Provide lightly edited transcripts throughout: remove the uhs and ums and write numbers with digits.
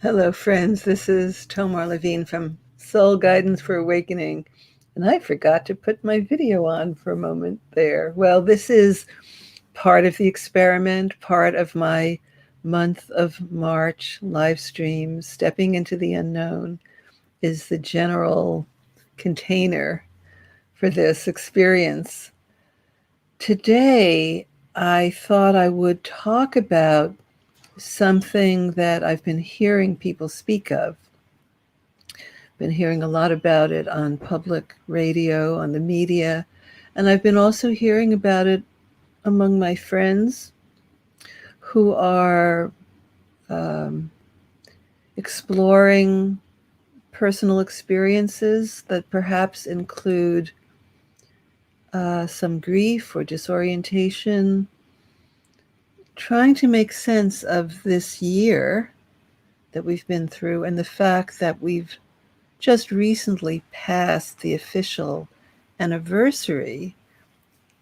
Hello, friends. This is Tomar Levine from Soul Guidance for Awakening. And I forgot to put my video on for a moment there. Well, this is part of the experiment, part of my month of March live stream. Stepping into the unknown is the general container for this experience. Today, I thought I would talk about something that I've been hearing people speak of. Been hearing a lot about it on public radio, on the media, and I've been also hearing about it among my friends who are um, exploring personal experiences that perhaps include some grief or disorientation, trying to make sense of this year that we've been through and the fact that we've just recently passed the official anniversary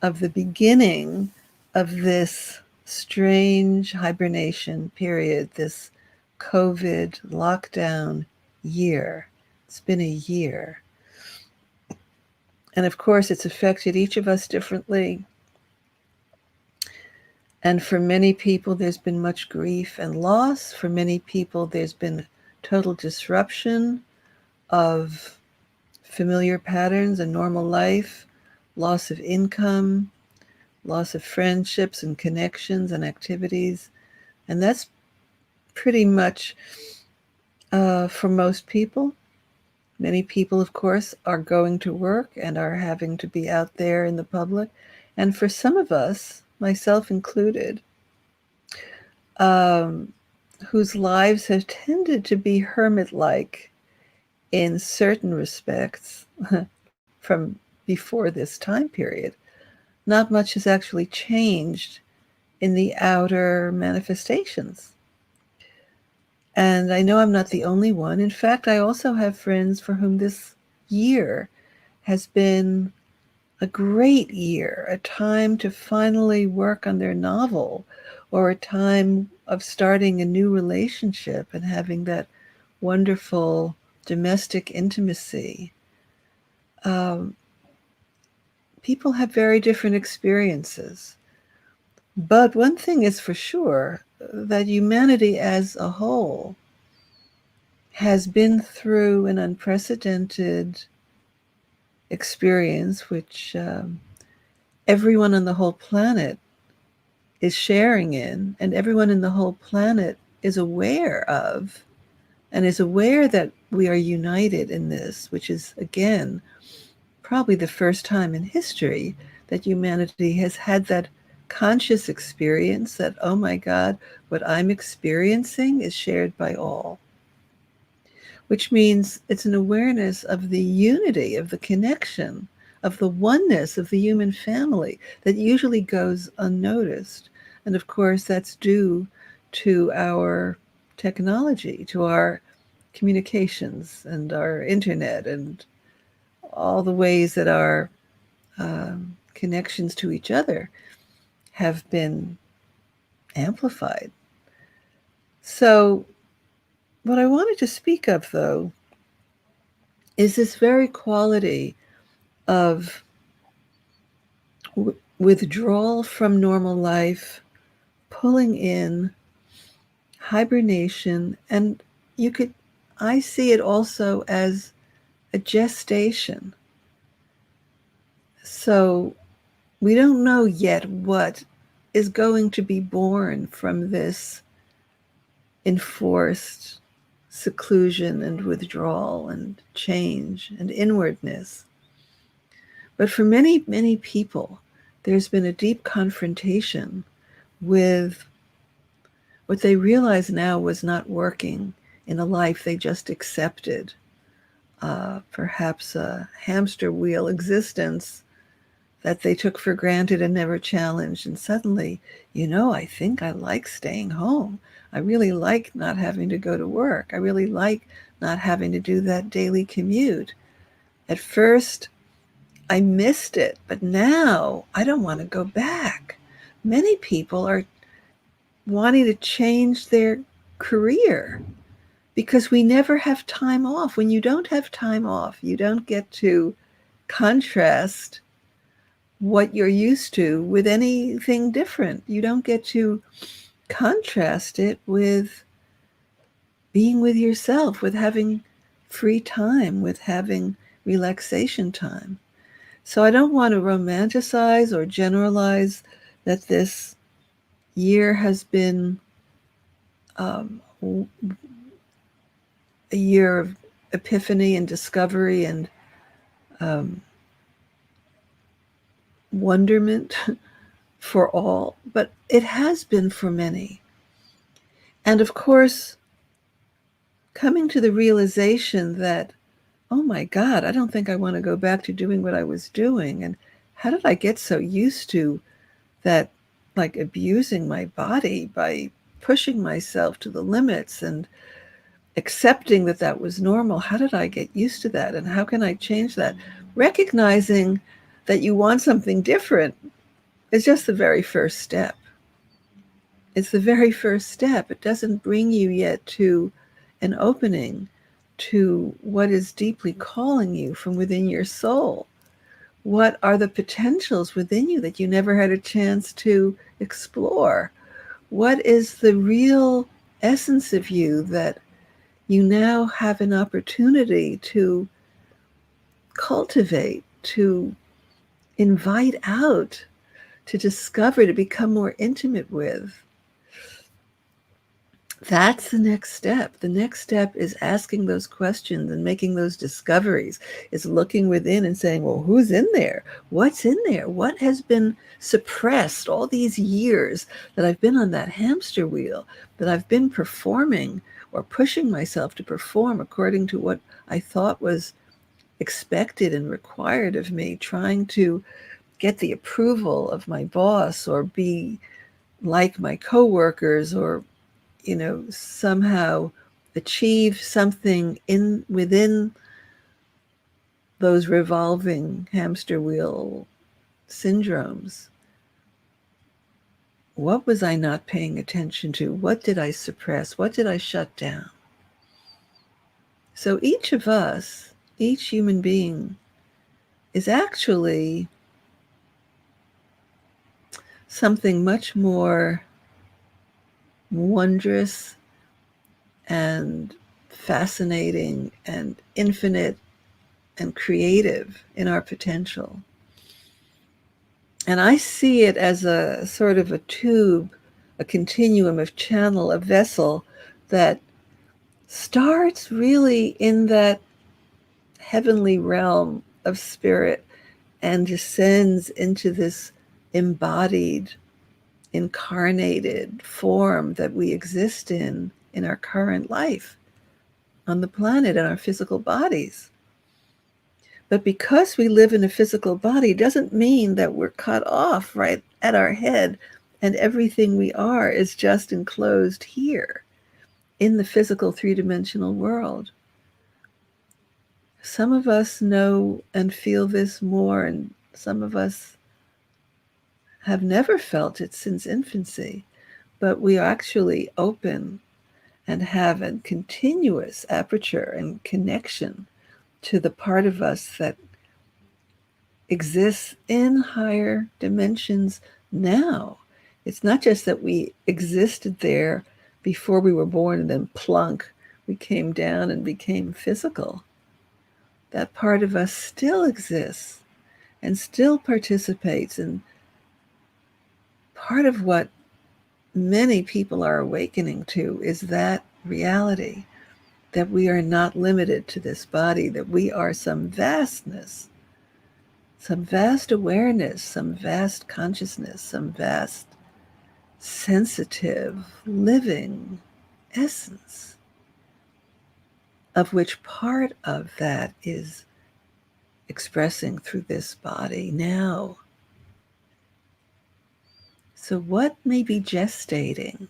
of the beginning of this strange hibernation period, this COVID lockdown year. It's been a year. And of course, it's affected each of us differently. And for many people, there's been much grief and loss. For many people, there's been total disruption of familiar patterns and normal life, loss of income, loss of friendships and connections and activities. And that's pretty much for most people. Many people, of course, are going to work and are having to be out there in the public. And for some of us, myself included, whose lives have tended to be hermit-like in certain respects from before this time period, not much has actually changed in the outer manifestations. And I know I'm not the only one. In fact, I also have friends for whom this year has been a great year, a time to finally work on their novel, or a time of starting a new relationship and having that wonderful domestic intimacy. People have very different experiences. But one thing is for sure, that humanity as a whole has been through an unprecedented experience, which everyone on the whole planet is sharing in, and everyone in the whole planet is aware of, and is aware that we are united in this, which is, again, probably the first time in history that humanity has had that conscious experience that, oh my God, what I'm experiencing is shared by all. Which means it's an awareness of the unity, of the connection, of the oneness of the human family that usually goes unnoticed. And of course, that's due to our technology, to our communications and our internet and all the ways that our connections to each other have been amplified. So, what I wanted to speak of, though, is this very quality of withdrawal from normal life, pulling in, hibernation, and I see it also as a gestation. So we don't know yet what is going to be born from this enforced seclusion and withdrawal and change and inwardness. But for many, many people, there's been a deep confrontation with what they realize now was not working in a life they just accepted. Perhaps a hamster wheel existence that they took for granted and never challenged. And suddenly, I think I like staying home. I really like not having to go to work. I really like not having to do that daily commute. At first, I missed it, but now I don't want to go back. Many people are wanting to change their career, because we never have time off. When you don't have time off, you don't get to contrast what you're used to with anything different. You don't get to contrast it with being with yourself, with having free time, with having relaxation time. So I don't want to romanticize or generalize that this year has been a year of epiphany and discovery and wonderment for all, but it has been for many. And of course, coming to the realization that, oh my God, I don't think I want to go back to doing what I was doing. And how did I get so used to that, like abusing my body by pushing myself to the limits and accepting that that was normal? How did I get used to that? And how can I change that? Recognizing that you want something different is just the very first step. It's the very first step. It doesn't bring you yet to an opening to what is deeply calling you from within your soul. What are the potentials within you that you never had a chance to explore? What is the real essence of you that you now have an opportunity to cultivate, to invite out, to discover, to become more intimate with? That's the next step. The next step is asking those questions and making those discoveries, is looking within and saying, well, who's in there? What's in there? What has been suppressed all these years that I've been on that hamster wheel, that I've been performing or pushing myself to perform according to what I thought was expected and required of me, trying to get the approval of my boss or be like my coworkers, or somehow achieve something within those revolving hamster wheel syndromes. What was I not paying attention to? What did I suppress? What did I shut down? So each of us, each human being, is actually something much more wondrous and fascinating and infinite and creative in our potential. And I see it as a sort of a tube, a continuum of channel, a vessel that starts really in that heavenly realm of spirit and descends into this embodied, incarnated form that we exist in our current life on the planet, in our physical bodies. But because we live in a physical body doesn't mean that we're cut off right at our head and everything we are is just enclosed here in the physical three-dimensional world. Some of us know and feel this more, and some of us have never felt it since infancy, but we are actually open and have a continuous aperture and connection to the part of us that exists in higher dimensions now. It's not just that we existed there before we were born and then plunk, we came down and became physical. That part of us still exists and still participates. And part of what many people are awakening to is that reality, that we are not limited to this body, that we are some vastness, some vast awareness, some vast consciousness, some vast sensitive living essence, of which part of that is expressing through this body now. So what may be gestating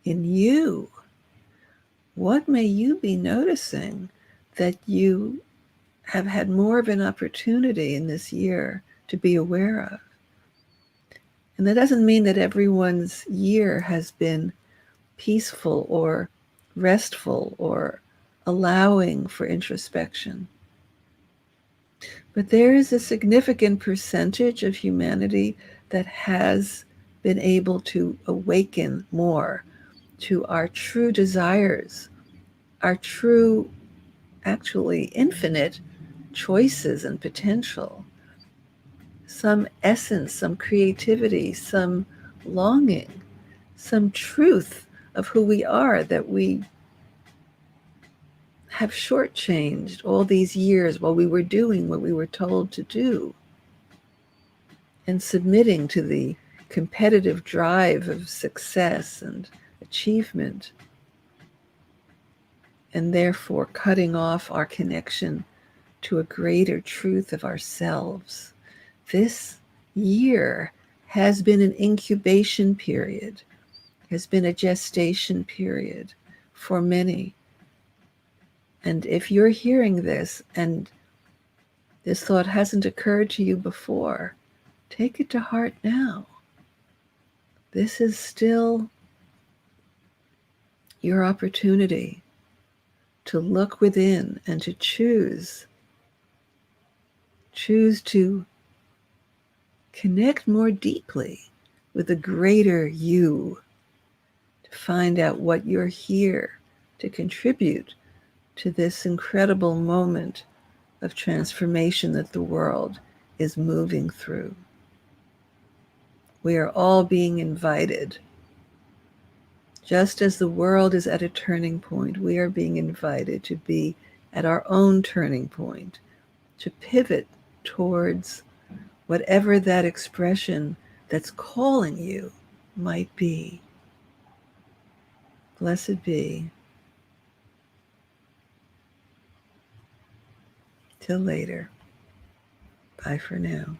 in you? What may you be noticing that you have had more of an opportunity in this year to be aware of? And that doesn't mean that everyone's year has been peaceful or restful or allowing for introspection. But there is a significant percentage of humanity that has been able to awaken more to our true desires, our true, actually infinite choices and potential, some essence, some creativity, some longing, some truth of who we are that we have shortchanged all these years while we were doing what we were told to do and submitting to the competitive drive of success and achievement, and therefore cutting off our connection to a greater truth of ourselves. This year has been an incubation period, has been a gestation period for many. And if you're hearing this and this thought hasn't occurred to you before, take it to heart now. This is still your opportunity to look within and to choose to connect more deeply with the greater you, to find out what you're here to contribute to this incredible moment of transformation that the world is moving through. We are all being invited. Just as the world is at a turning point, we are being invited to be at our own turning point, to pivot towards whatever that expression that's calling you might be. Blessed be. Till later. Bye for now.